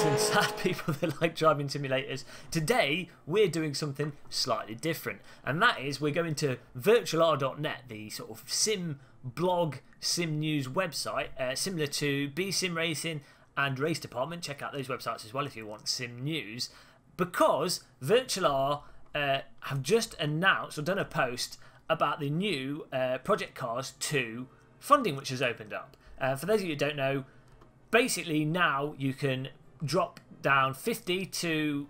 some sad people that like driving simulators. Today we're doing something slightly different, and that is we're going to VirtualR.net, the sort of sim blog, sim news website, similar to Sim Racing and Race Department. Check out those websites as well if you want sim news, because VirtualR have just announced or done a post about the new Project Cars 2 funding which has opened up. For those of you who don't know, basically now you can drop down 50 to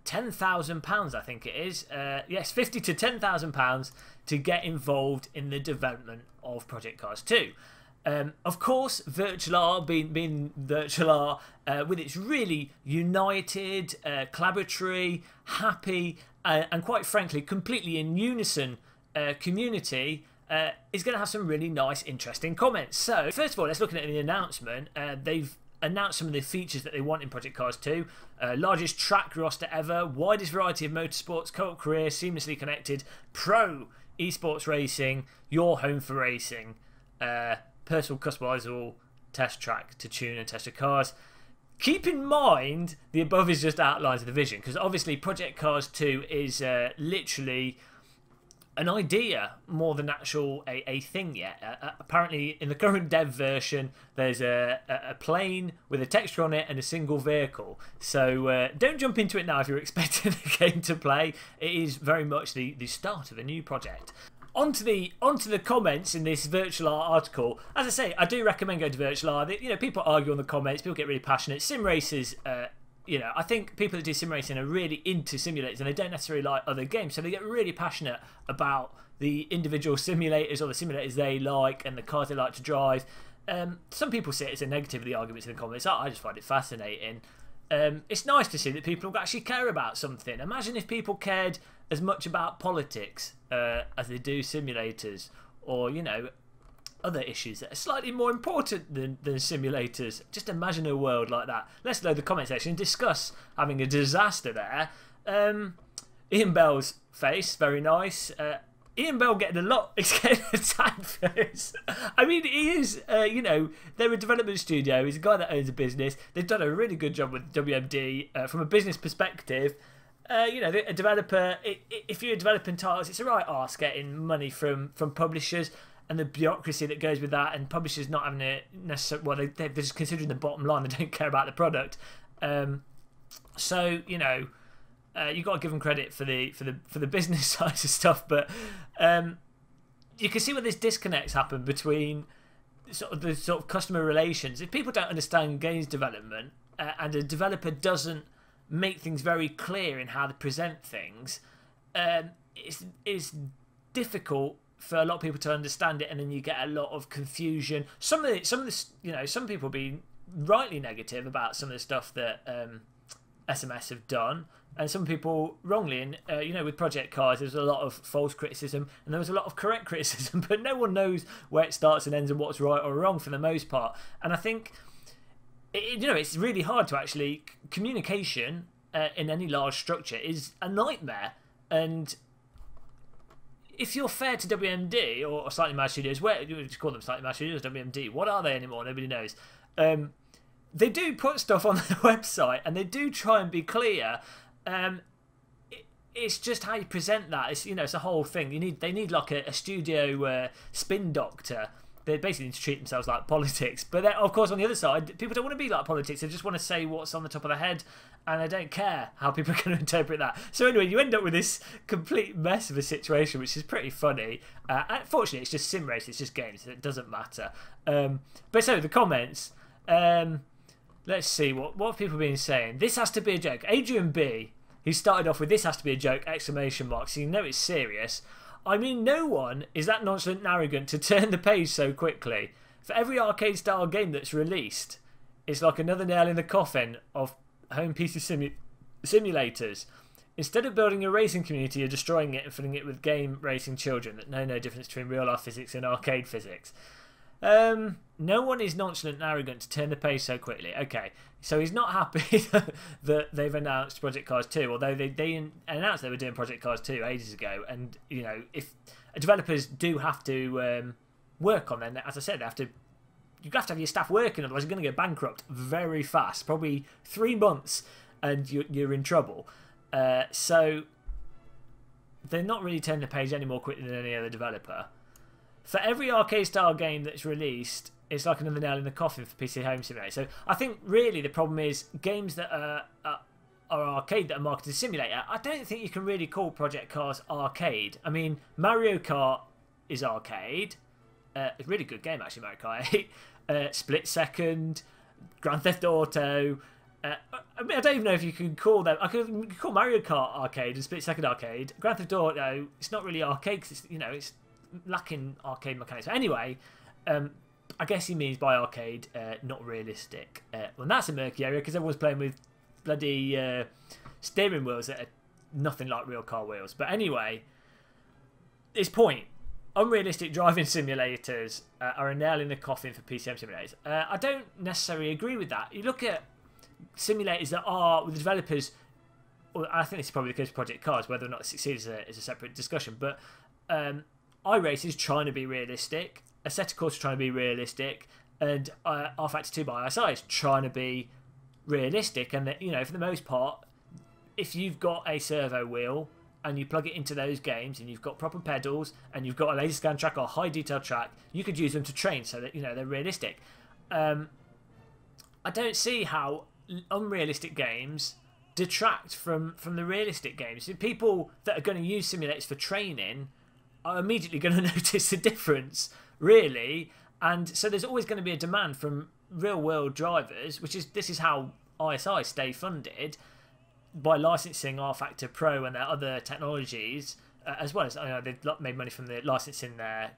£10,000, I think it is. Yes, 50 to £10,000 to get involved in the development of Project Cars 2. Of course, VirtualR, being VirtualR, with its really united, collaboratory, happy, and quite frankly, completely in unison community, is going to have some really nice, interesting comments. So, first of all, let's look at the announcement. They've announced some of the features that they want in Project Cars 2. Largest track roster ever, widest variety of motorsports, co-op career, seamlessly connected, pro esports racing, your home for racing, personal customizable test track to tune and test your cars. Keep in mind, the above is just outlines of the vision, because obviously Project Cars 2 is literally an idea more than actual a thing yet. Apparently, in the current dev version, there's a plane with a texture on it and a single vehicle. So don't jump into it now if you're expecting a game to play. It is very much the start of a new project. Onto the comments in this VirtualR article. As I say, I do recommend going to VirtualR. You know, people argue on the comments, people get really passionate. Sim racers, you know, I think people that do sim racing are really into simulators and they don't necessarily like other games, so they get really passionate about the individual simulators or the simulators they like and the cars they like to drive. Some people see it as a negative of the arguments in the comments. I just find it fascinating. It's nice to see that people actually care about something. Imagine if people cared as much about politics as they do simulators, or, you know, other issues that are slightly more important than simulators. Just imagine a world like that. Let's load the comment section and discuss having a disaster there. Ian Bell's face, very nice. Ian Bell getting a lot, he's getting attacked for this. I mean, he is, you know, they're a development studio. He's a guy that owns a business. They've done a really good job with WMD from a business perspective. You know, a developer, if you're developing titles, it's a right arse getting money from publishers and the bureaucracy that goes with that, and publishers not having it necessarily, well, they're just considering the bottom line. They don't care about the product. So, you know, you've got to give them credit for the business side of stuff, but you can see where this disconnects happen between the sort of customer relations. If people don't understand games development and a developer doesn't make things very clear in how they present things, it's difficult for a lot of people to understand it, and then you get a lot of confusion. Some of the you know, some people being rightly negative about some of the stuff that SMS have done, and some people wrongly. And you know, with Project Cars, there's a lot of false criticism, and there was a lot of correct criticism, but no one knows where it starts and ends and what's right or wrong for the most part. And I think, you know, it's really hard to actually communication in any large structure is a nightmare. And if you're fair to WMD or Slightly Mad Studios, where you just call them Slightly Mad Studios, WMD, what are they anymore? Nobody knows. They do put stuff on their website and they do try and be clear. It's just how you present that. It's, you know, it's a whole thing. They need like a studio spin doctor. They basically need to treat themselves like politics. But then, of course, on the other side, people don't want to be like politics. They just want to say what's on the top of their head, and they don't care how people are going to interpret that. So anyway, you end up with this complete mess of a situation, which is pretty funny. Unfortunately, it's just sim race. It's just games. So it doesn't matter. But so the comments. Let's see what have people been saying. This has to be a joke. Adrian B, he started off with "this has to be a joke!" exclamation mark. So you know it's serious. I mean, no one is that nonchalant and arrogant to turn the page so quickly. For every arcade-style game that's released, it's like another nail in the coffin of home PC simulators. Instead of building a racing community, you're destroying it and filling it with game racing children that know no difference between real-life physics and arcade physics. No one is nonchalant and arrogant to turn the page so quickly. Okay, so he's not happy that they've announced Project Cars 2, although they announced they were doing Project Cars 2 ages ago. And, you know, if developers do have to work on them, as I said, they have to you have to have your staff working, otherwise you're going to go bankrupt very fast. Probably 3 months, and you're in trouble. So they're not really turning the page any more quickly than any other developer. For every arcade-style game that's released, it's like another nail in the coffin for PC Home Simulator. So I think really the problem is games that are arcade that are marketed as simulator. I don't think you can really call Project Cars arcade. I mean, Mario Kart is arcade. It's a really good game actually, Mario Kart 8. Split Second, Grand Theft Auto. I mean, I don't even know if you can call them. I could call Mario Kart arcade and Split Second arcade. Grand Theft Auto, it's not really arcade because it's lacking arcade mechanics. But anyway, I guess he means by arcade, not realistic. Well, that's a murky area because everyone's playing with bloody steering wheels that are nothing like real car wheels. But anyway, his point: unrealistic driving simulators are a nail in the coffin for PCM simulators. I don't necessarily agree with that. You look at simulators that are with the developers. Well, I think this is probably the case with Project Cars. Whether or not it succeeds is a separate discussion. But iRace is trying to be realistic. Assetto Corsa is trying to be realistic, and rFactor 2 by ISI is trying to be realistic. And for the most part, if you've got a servo wheel and you plug it into those games and you've got proper pedals and you've got a laser scan track or high detail track, you could use them to train so that they're realistic. I don't see how unrealistic games detract from the realistic games. People that are going to use simulators for training are immediately going to notice the difference, really. And so there's always going to be a demand from real world drivers, this is how ISI stay funded, by licensing rFactor Pro and their other technologies, as well as they've made money from the licensing their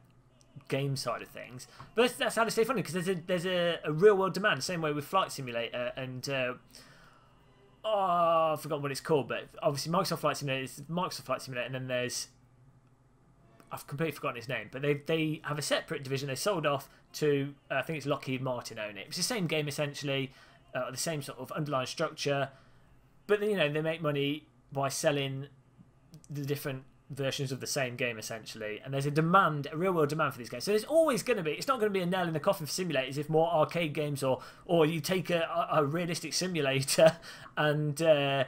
game side of things. But that's how they stay funded, because there's a real world demand. Same way with Flight Simulator and I forgot what it's called, but obviously Microsoft Flight Simulator is Microsoft Flight Simulator, and then there's, I've completely forgotten his name, but they have a separate division. They sold off to I think it's Lockheed Martin own it. It's the same game essentially, the same sort of underlying structure, but they make money by selling the different versions of the same game essentially. And there's a real world demand for these games. So there's always going to be. It's not going to be a nail in the coffin for simulators if more arcade games or you take a realistic simulator and turn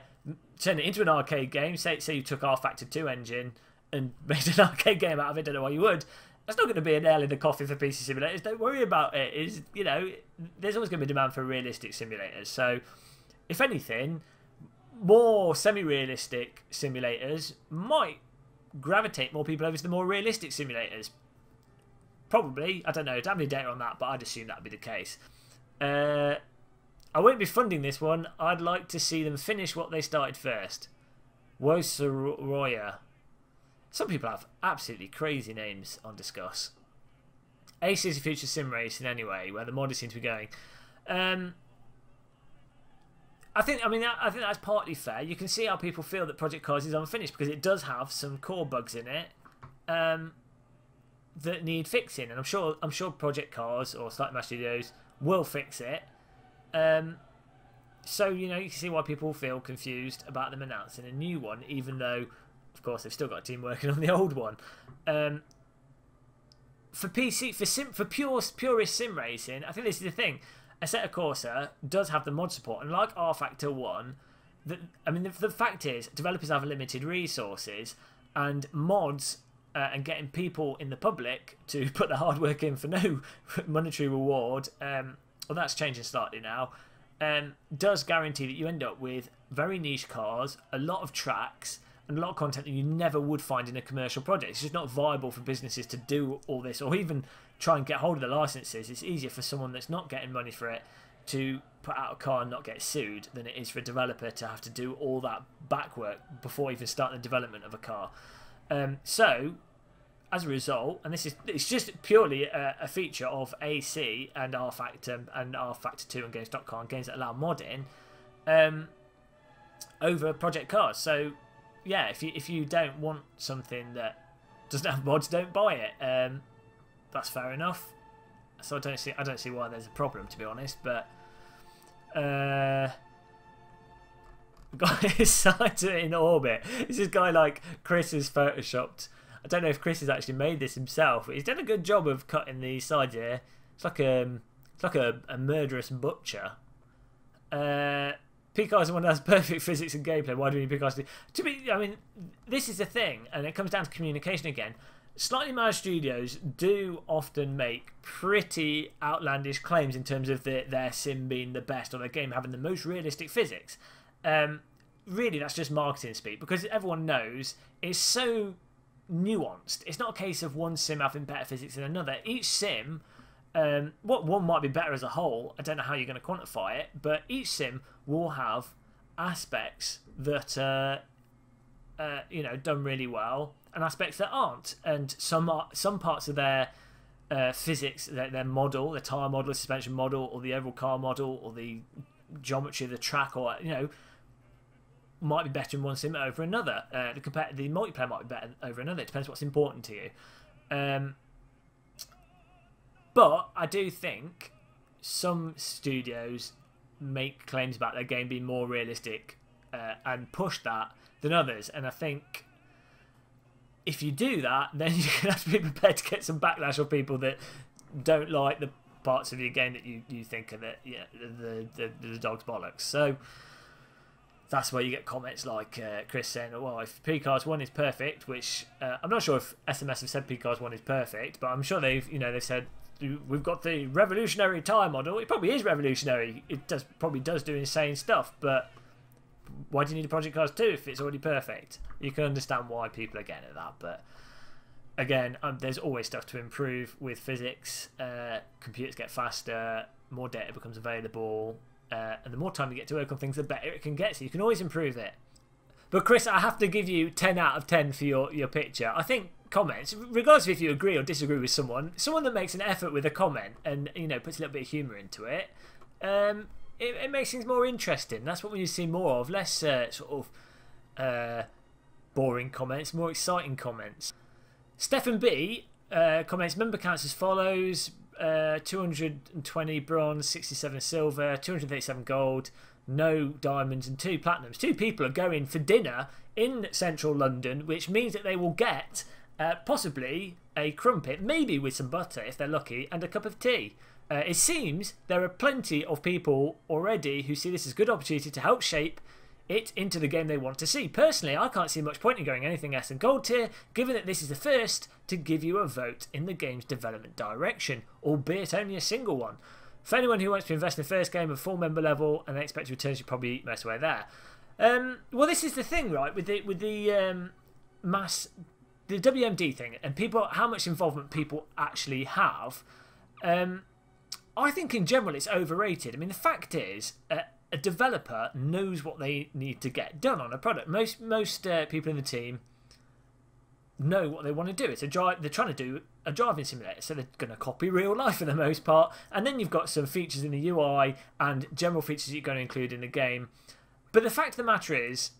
it into an arcade game. Say you took rFactor 2 engine and made an arcade game out of it. Don't know why you would. That's not going to be a nail in the coffin for PC simulators. Don't worry about it. There's always going to be demand for realistic simulators. So, if anything, more semi-realistic simulators might gravitate more people over to the more realistic simulators. Probably. I don't know. I don't have any data on that, but I'd assume that would be the case. I won't be funding this one. I'd like to see them finish what they started first. Wosaroya. Some people have absolutely crazy names on Discuss. Ace is a future sim racing anyway, where the modders seem to be going. I think that's partly fair. You can see how people feel that Project Cars is unfinished because it does have some core bugs in it that need fixing, and I'm sure Project Cars or Slightly Mad Studios will fix it. So you can see why people feel confused about them announcing a new one, even though, of course, they've still got a team working on the old one. For PC, for purist sim racing, I think this is the thing. Assetto Corsa does have the mod support, and like rFactor 1, the fact is, developers have limited resources, and mods and getting people in the public to put the hard work in for no monetary reward, well, that's changing slightly now, does guarantee that you end up with very niche cars, a lot of tracks, and a lot of content that you never would find in a commercial project. It's just not viable for businesses to do all this, or even try and get hold of the licenses. It's easier for someone that's not getting money for it to put out a car and not get sued than it is for a developer to have to do all that back work before even starting the development of a car. So, as a result, and it's just purely a feature of AC and rFactor 2 and Games.com, games that allow modding, over Project Cars. So, yeah, if you don't want something that doesn't have mods, don't buy it. That's fair enough. So I don't see why there's a problem, to be honest. But got his sides in orbit. It's this guy like Chris has photoshopped. I don't know if Chris has actually made this himself, but he's done a good job of cutting the sides here. It's like like a murderous butcher. Pcars is one that has perfect physics and gameplay. Why do we need Pcars? To be, I mean, this is the thing, and it comes down to communication again. Slightly managed studios do often make pretty outlandish claims in terms of their sim being the best or their game having the most realistic physics. Really, that's just marketing speak, because everyone knows it's so nuanced. It's not a case of one sim having better physics than another. Each sim, what one might be better as a whole, I don't know how you're going to quantify it, but each sim will have aspects that you know, done really well, and aspects that aren't. And some parts of their physics, their model, the tyre model, the suspension model, or the overall car model, or the geometry of the track, or, you know, might be better in one sim over another. The multiplayer might be better over another. It depends what's important to you. But I do think some studios make claims about their game being more realistic and push that than others. And I think if you do that, then you're going to have to be prepared to get some backlash of people that don't like the parts of your game that you think are the dog's bollocks. So that's where you get comments like Chris saying, well, if Pcars 1 is perfect, which I'm not sure if SMS have said Pcars 1 is perfect, but I'm sure they've said, we've got the revolutionary tyre model. It probably is revolutionary. It probably does do insane stuff, but why do you need a Project Cars 2 if it's already perfect? You can understand why people are getting at that, but again, there's always stuff to improve with physics. Computers get faster, more data becomes available, and the more time you get to work on things, the better it can get, so you can always improve it. But Chris, I have to give you 10 out of 10 for your picture. I think comments, regardless of if you agree or disagree with someone that makes an effort with a comment and, you know, puts a little bit of humour into it, it makes things more interesting. That's what we need to see more of. Less sort of boring comments, more exciting comments. Stefan B comments, member counts as follows: 220 bronze, 67 silver, 237 gold, no diamonds and 2 platinums. 2 people are going for dinner in central London, which means that they will get possibly a crumpet, maybe with some butter if they're lucky, and a cup of tea. It seems there are plenty of people already who see this as a good opportunity to help shape it into the game they want to see. Personally, I can't see much point in going anything less than gold tier, given that this is the first to give you a vote in the game's development direction, albeit only a single one. For anyone who wants to invest in the first game at full member level and they expect returns, you probably eat most of the way there. Well, this is the thing, right, with the WMD thing and people, how much involvement people actually have. I think in general it's overrated. I mean, the fact is, a developer knows what they need to get done on a product. Most people in the team know what they want to do. They're trying to do a driving simulator, so they're going to copy real life for the most part. And then you've got some features in the UI and general features you're going to include in the game. But the fact of the matter is,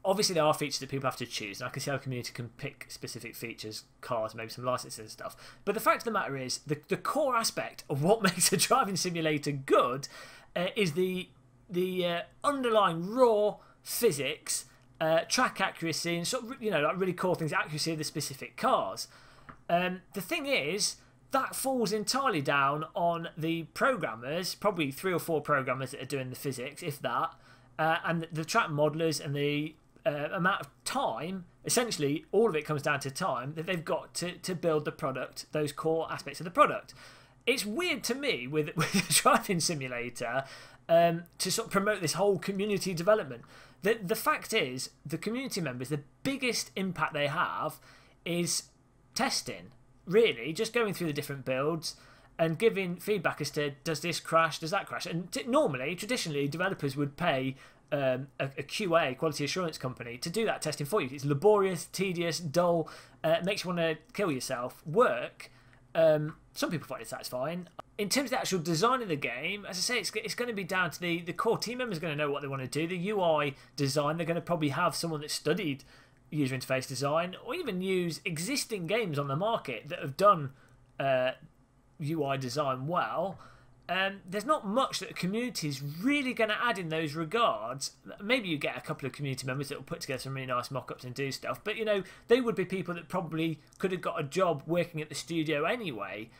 obviously there are features that people have to choose, and I can see how the community can pick specific features, cars, maybe some licenses and stuff. But the fact of the matter is, the core aspect of what makes a driving simulator good is the underlying raw physics, track accuracy, and sort of, you know, like really cool things, accuracy of the specific cars. The thing is, that falls entirely down on the programmers, probably 3 or 4 programmers that are doing the physics, if that, and the track modelers and the amount of time. Essentially, all of it comes down to time that they've got to build the product, those core aspects of the product. It's weird to me with a driving simulator to sort of promote this whole community development. The fact is, the community members, the biggest impact they have is testing, really, just going through the different builds and giving feedback as to, does this crash, does that crash? And normally, traditionally, developers would pay a QA, quality assurance company, to do that testing for you. It's laborious, tedious, dull, makes you want to kill yourself work. Some people find it satisfying. In terms of the actual design of the game, as I say, it's going to be down to the core team members going to know what they want to do. The UI design, they're going to probably have someone that studied user interface design, or even use existing games on the market that have done UI design well. There's not much that the community is really going to add in those regards. Maybe you get a couple of community members that will put together some really nice mock-ups and do stuff, but, you know, they would be people that probably could have got a job working at the studio anyway.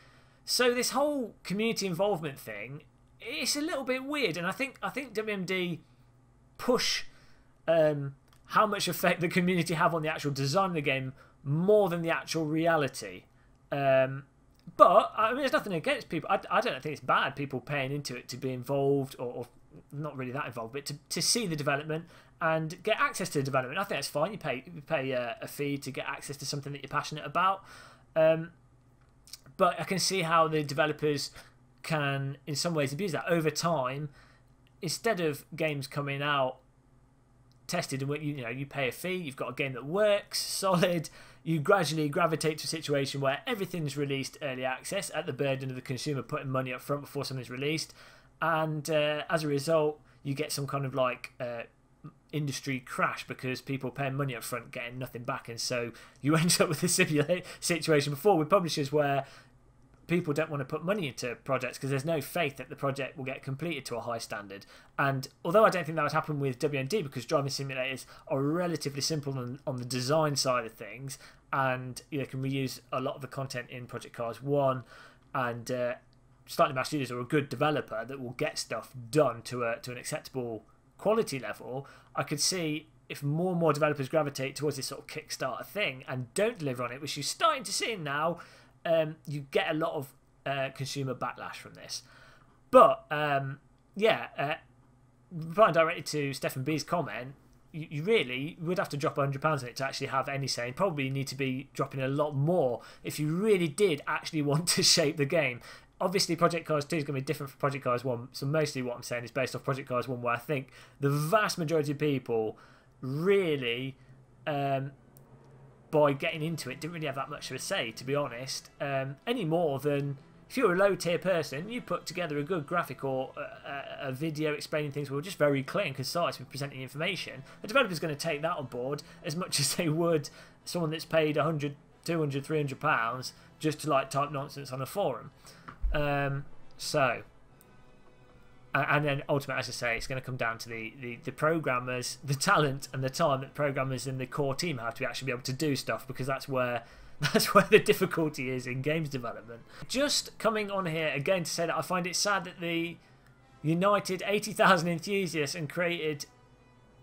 So this whole community involvement thing, it's a little bit weird, and I think WMD push how much effect the community have on the actual design of the game more than the actual reality. But I mean, there's nothing against people. I don't think it's bad people paying into it to be involved, or not really that involved, but to see the development and get access to the development. I think that's fine. You pay a fee to get access to something that you're passionate about. But I can see how the developers can, in some ways, abuse that over time. Instead of games coming out tested and you pay a fee, you've got a game that works solid, you gradually gravitate to a situation where everything's released early access at the burden of the consumer putting money up front before something's released, and as a result you get some kind of like industry crash because people paying money up front getting nothing back, and so you end up with a similar situation before with publishers where people don't want to put money into projects because there's no faith that the project will get completed to a high standard. And although I don't think that would happen with WMD because driving simulators are relatively simple on the design side of things, and you can reuse a lot of the content in Project Cars 1, and Slightly Mad Studios are a good developer that will get stuff done to an acceptable quality level, I could see if more and more developers gravitate towards this sort of Kickstarter thing and don't deliver on it, which you're starting to see now, you get a lot of consumer backlash from this. But replying directly to Stephen B's comment, you really would have to drop £100 on it to actually have any say. Probably need to be dropping a lot more if you really did actually want to shape the game. Obviously, Project Cars 2 is going to be different from Project Cars 1, so mostly what I'm saying is based off Project Cars 1, where I think the vast majority of people really, by getting into it, didn't really have that much of a say, to be honest, any more than if you're a low-tier person, you put together a good graphic or a video explaining things were just very clear and concise with presenting information. A developer's going to take that on board as much as they would someone that's paid £100, £200, £300 just to like type nonsense on a forum. And then ultimately, as I say, it's going to come down to the programmers, the talent and the time that programmers in the core team have to actually be able to do stuff, because that's where the difficulty is in games development. Just coming on here again to say that I find it sad that the united 80,000 enthusiasts and created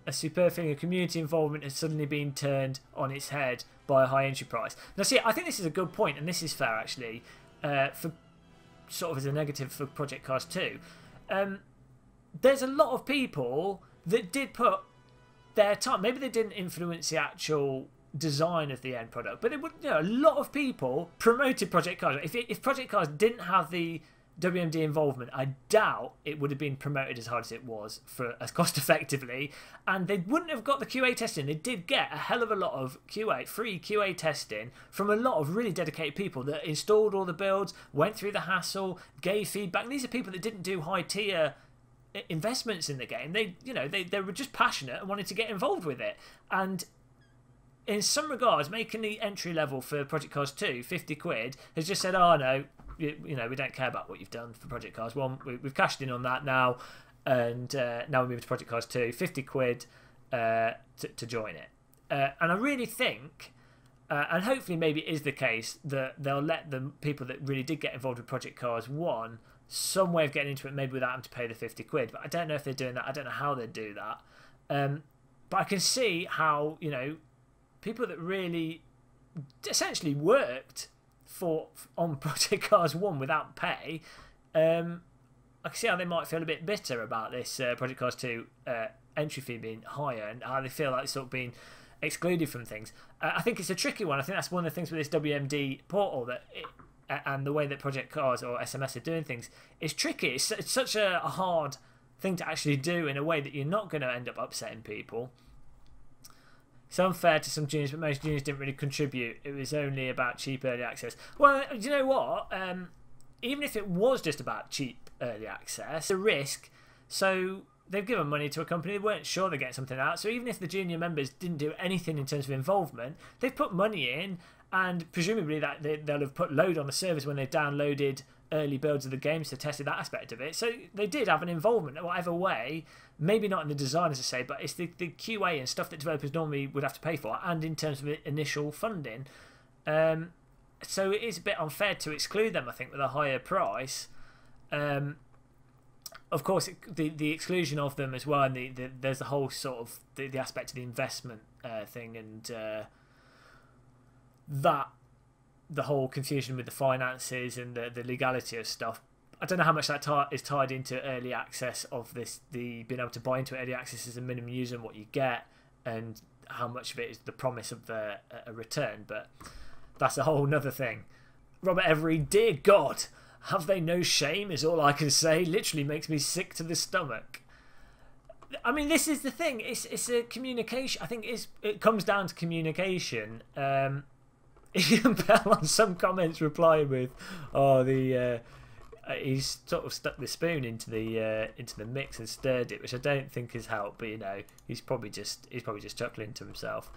a superb thing of community involvement has suddenly been turned on its head by a high entry price. Now see, I think this is a good point, and this is fair actually, for sort of as a negative for Project Cars 2. There's a lot of people that did put their time, maybe they didn't influence the actual design of the end product, but it would, a lot of people promoted Project Cars. If Project Cars didn't have the WMD involvement, I doubt it would have been promoted as hard as it was for as cost effectively, and they wouldn't have got the QA testing. They did get a hell of a lot of free QA testing from a lot of really dedicated people that installed all the builds, went through the hassle, gave feedback. And these are people that didn't do high tier investments in the game. They were just passionate and wanted to get involved with it. And in some regards, making the entry level for Project Cars 2 50 quid has just said, oh no, we don't care about what you've done for Project Cars 1. We've cashed in on that now, and now we're moving to Project Cars 2, 50 quid to join it. And I really think, and hopefully maybe it is the case, that they'll let the people that really did get involved with Project Cars 1 some way of getting into it, maybe without them to pay the 50 quid. But I don't know if they're doing that. I don't know how they do that. But I can see how, people that really essentially worked on Project Cars 1 without pay, I can see how they might feel a bit bitter about this Project Cars 2 entry fee being higher, and how they feel like it's sort of being excluded from things. I think it's a tricky one. I think that's one of the things with this WMD portal, and the way that Project Cars or SMS are doing things is tricky. It's such a hard thing to actually do in a way that you're not going to end up upsetting people. It's unfair to some juniors, but most juniors didn't really contribute. It was only about cheap early access. Well, you know what? Even if it was just about cheap early access, the risk. So they've given money to a company. They weren't sure they'd get something out. So even if the junior members didn't do anything in terms of involvement, they've put money in, and presumably that they'll have put load on the servers when they downloaded early builds of the game, so tested that aspect of it. So they did have an involvement in whatever way, maybe not in the design as I say, but it's the QA and stuff that developers normally would have to pay for, and in terms of initial funding. so it is a bit unfair to exclude them, I think, with a higher price. Of course, the exclusion of them as well, and there's the whole sort of the aspect of the investment thing, and that the whole confusion with the finances and the legality of stuff. I don't know how much that is tied into early access of this, the being able to buy into early access as a minimum user and what you get, and how much of it is the promise of a return, but that's a whole nother thing. Robert Every, dear God, have they no shame is all I can say. Literally makes me sick to the stomach. I mean, this is the thing. It's a communication. I think it comes down to communication. If you can tell on some comments replying with, "Oh, he's sort of stuck the spoon into the mix and stirred it," which I don't think has helped. But you know, he's probably just chuckling to himself.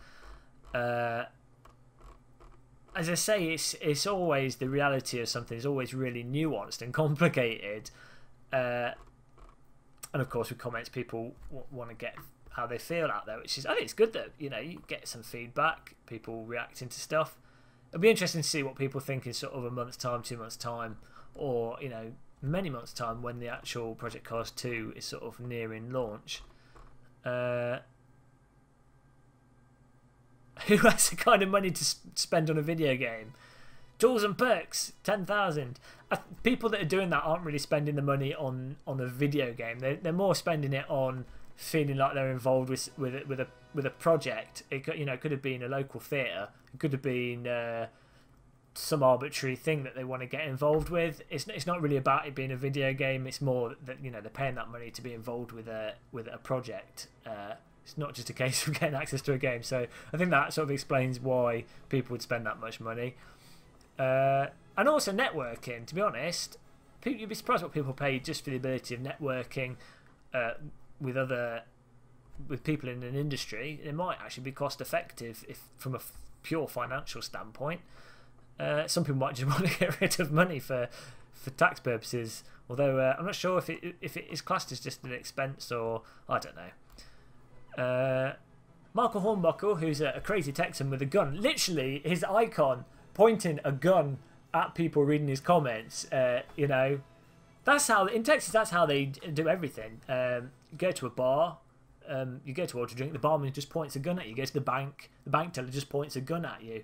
As I say, it's always the reality of something is always really nuanced and complicated, and of course with comments people want to get how they feel out there, which is, I think it's good that, you know, you get some feedback, people reacting to stuff. It'll be interesting to see what people think in sort of a month's time, 2 months' time, or, you know, many months' time when the actual Project Cars 2 is sort of nearing launch. Who has the kind of money to spend on a video game? Tools and perks, 10,000. People that are doing that aren't really spending the money on a video game. They're more spending it on feeling like they're involved with a project. It could have been a local theatre. It could have been some arbitrary thing that they want to get involved with. It's not really about it being a video game. It's more that, you know, they're paying that money to be involved with a project. It's not just a case of getting access to a game. So I think that sort of explains why people would spend that much money. And also networking, to be honest. You'd be surprised what people pay just for the ability of networking with people in an industry. It might actually be cost effective if from a pure financial standpoint. Some people might just want to get rid of money for tax purposes. Although I'm not sure if it is classed as just an expense, or I don't know. Michael Hornbuckle, who's a crazy Texan with a gun, literally his icon pointing a gun at people reading his comments. You know, that's how in Texas, that's how they do everything. You go to a bar, you go to order a drink, the barman just points a gun at you. You go to the bank teller just points a gun at you.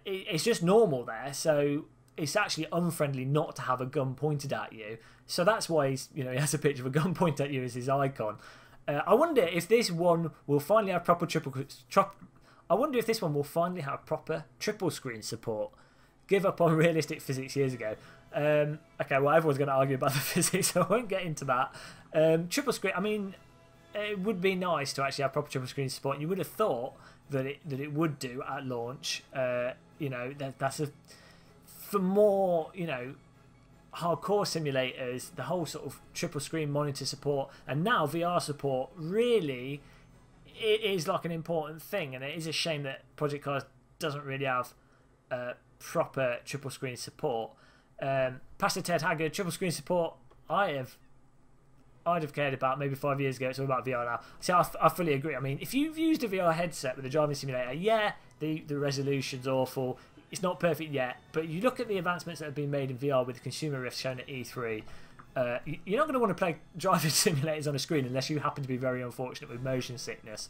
It's just normal there, so it's actually unfriendly not to have a gun pointed at you. So that's why he has a picture of a gun pointed at you as his icon. I wonder if this one will finally have proper triple screen support. Give up on realistic physics years ago. Okay, well, everyone's going to argue about the physics, so I won't get into that. Triple screen, I mean, it would be nice to actually have proper triple screen support. You would have thought that it would do at launch. You know, that's for more, you know, hardcore simulators, the whole sort of triple screen monitor support, and now VR support, really, it is like an important thing, and it is a shame that Project Cars doesn't really have proper triple screen support. Pastor Ted Haggard, triple screen support, I'd have cared about maybe 5 years ago. It's all about VR now. So I fully agree. I mean, if you've used a VR headset with a driving simulator, yeah, the resolution's awful. It's not perfect yet, but you look at the advancements that have been made in VR with the Consumer Rift shown at E3, you're not going to want to play driving simulators on a screen unless you happen to be very unfortunate with motion sickness.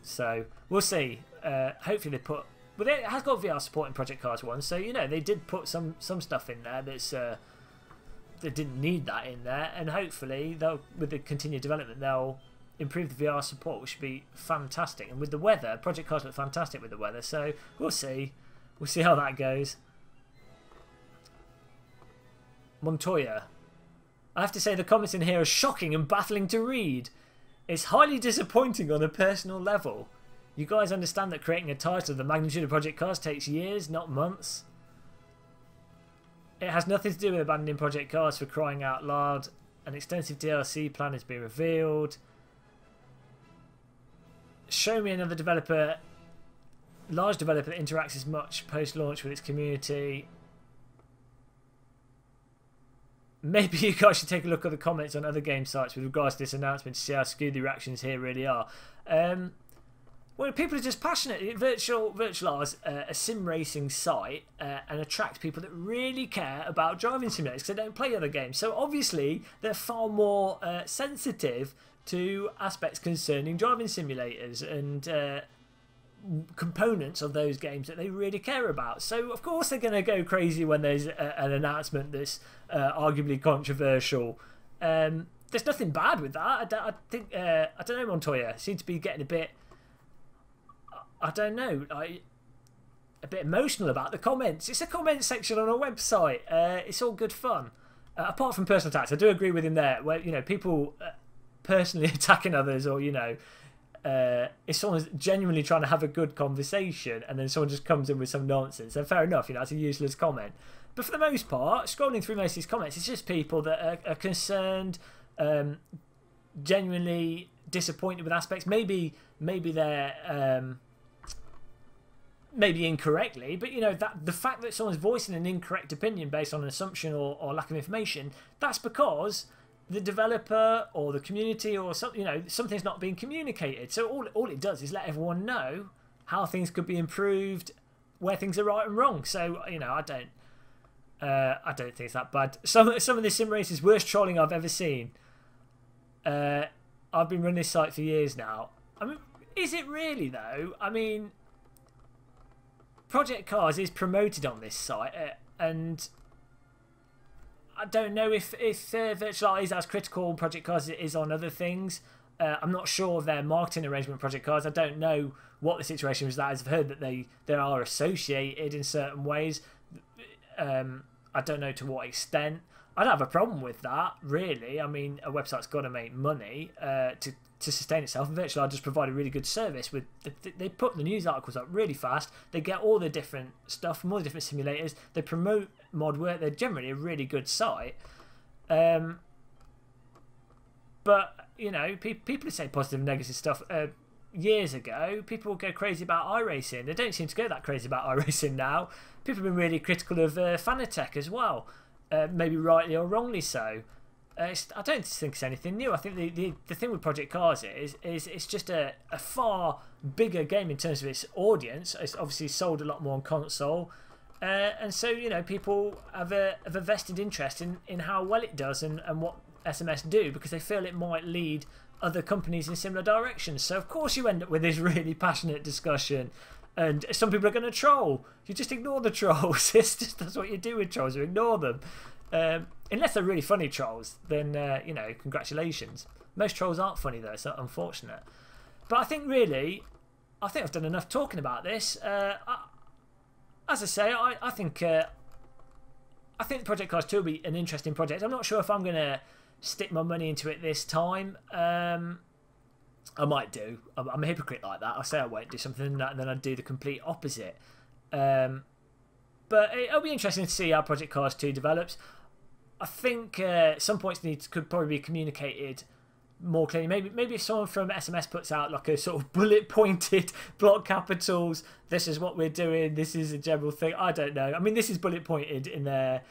So we'll see. Hopefully they put... But it has got VR support in Project Cars 1, so, you know, they did put some stuff in there that's... they didn't need that in there, and hopefully with the continued development they'll improve the VR support, which should be fantastic. And with the weather, Project Cars look fantastic with the weather, so we'll see how that goes. Montoya, I have to say the comments in here are shocking and baffling to read. It's highly disappointing on a personal level. You guys understand that creating a title of the magnitude of Project Cars takes years, not months. It has nothing to do with abandoning Project Cars, for crying out loud. An extensive DLC plan has been revealed. Show me another large developer that interacts as much post-launch with its community. Maybe you guys should take a look at the comments on other game sites with regards to this announcement to see how skewed the reactions here really are. Well, people are just passionate. VirtualR is a sim racing site and attracts people that really care about driving simulators because they don't play other games. So obviously they're far more sensitive to aspects concerning driving simulators and components of those games that they really care about. So of course they're going to go crazy when there's an announcement that's arguably controversial. There's nothing bad with that. I think I don't know, Montoya seems to be getting a bit, I don't know, a bit emotional about the comments. It's a comment section on a website. It's all good fun. Apart from personal attacks, I do agree with him there. Where people personally attacking others, or if someone's genuinely trying to have a good conversation and then someone just comes in with some nonsense, then fair enough. It's a useless comment. But for the most part, scrolling through most of these comments, it's just people that are concerned, genuinely disappointed with aspects. Maybe they're maybe incorrectly, but that the fact that someone's voicing an incorrect opinion based on an assumption or lack of information, that's because the developer or the community or something, something's not being communicated. So all it does is let everyone know how things could be improved, where things are right and wrong. So I don't think it's that bad. Some of the sim races, worst trolling I've ever seen. I've been running this site for years now. I mean, is it really though? I mean, Project Cars is promoted on this site, and I don't know if VirtualR is as critical on Project Cars as it is on other things. I'm not sure of their marketing arrangement with Project Cars. I don't know what the situation was. I've heard that they are associated in certain ways. I don't know to what extent. I don't have a problem with that, really. I mean, a website's got to make money to sustain itself, and VirtualR just provide a really good service. They put the news articles up really fast. They get all the different stuff from all the different simulators. They promote mod work. They're generally a really good site. But people say positive and negative stuff. Years ago, people would go crazy about iRacing. They don't seem to go that crazy about iRacing now. People have been really critical of Fanatic as well, maybe rightly or wrongly so. I don't think it's anything new. I think the thing with Project Cars is it's just a far bigger game in terms of its audience. It's obviously sold a lot more on console, and so people have a vested interest in how well it does and what SMS do, because they feel it might lead other companies in similar directions. So of course you end up with this really passionate discussion, and some people are going to troll. You just ignore the trolls. That's what you do with trolls. You ignore them. Unless they're really funny trolls, then congratulations. Most trolls aren't funny though, so unfortunate. But I think I've done enough talking about this. As I say, I think the Project Cars 2 will be an interesting project. I'm not sure if I'm going to stick my money into it this time. I might do. I'm a hypocrite like that. I say I won't do something and then I do the complete opposite. But it'll be interesting to see how Project Cars 2 develops. I think some points could probably be communicated more clearly. Maybe if someone from SMS puts out like a sort of bullet pointed block capitals, this is what we're doing, this is a general thing. I don't know. I mean, this is bullet pointed in their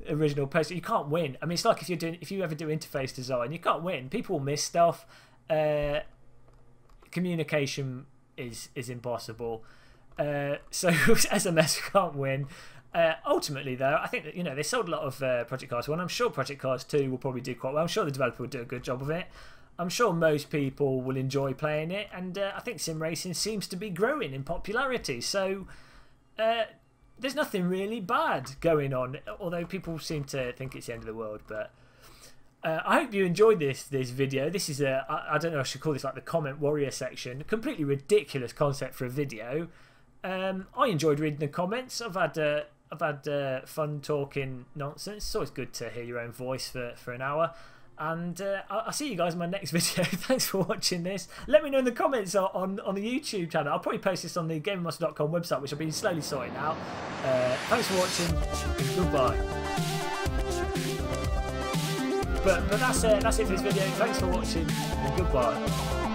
original post. You can't win. I mean, it's like if you ever do interface design, you can't win. People will miss stuff. Communication is impossible. So SMS can't win. Ultimately, though, I think that they sold a lot of Project Cars 1. I'm sure Project Cars 2 will probably do quite well. I'm sure the developer will do a good job of it. I'm sure most people will enjoy playing it, and I think sim racing seems to be growing in popularity. So there's nothing really bad going on, although people seem to think it's the end of the world. But I hope you enjoyed this video. This is I don't know, I should call this like the comment warrior section. Completely ridiculous concept for a video. I enjoyed reading the comments. I've had fun talking nonsense. It's always good to hear your own voice for an hour. And I'll see you guys in my next video. Thanks for watching this. Let me know in the comments on the YouTube channel. I'll probably post this on the GamerMaster.com website, which I've been slowly sorting out. Thanks for watching. Goodbye. But that's it for this video. Thanks for watching and goodbye.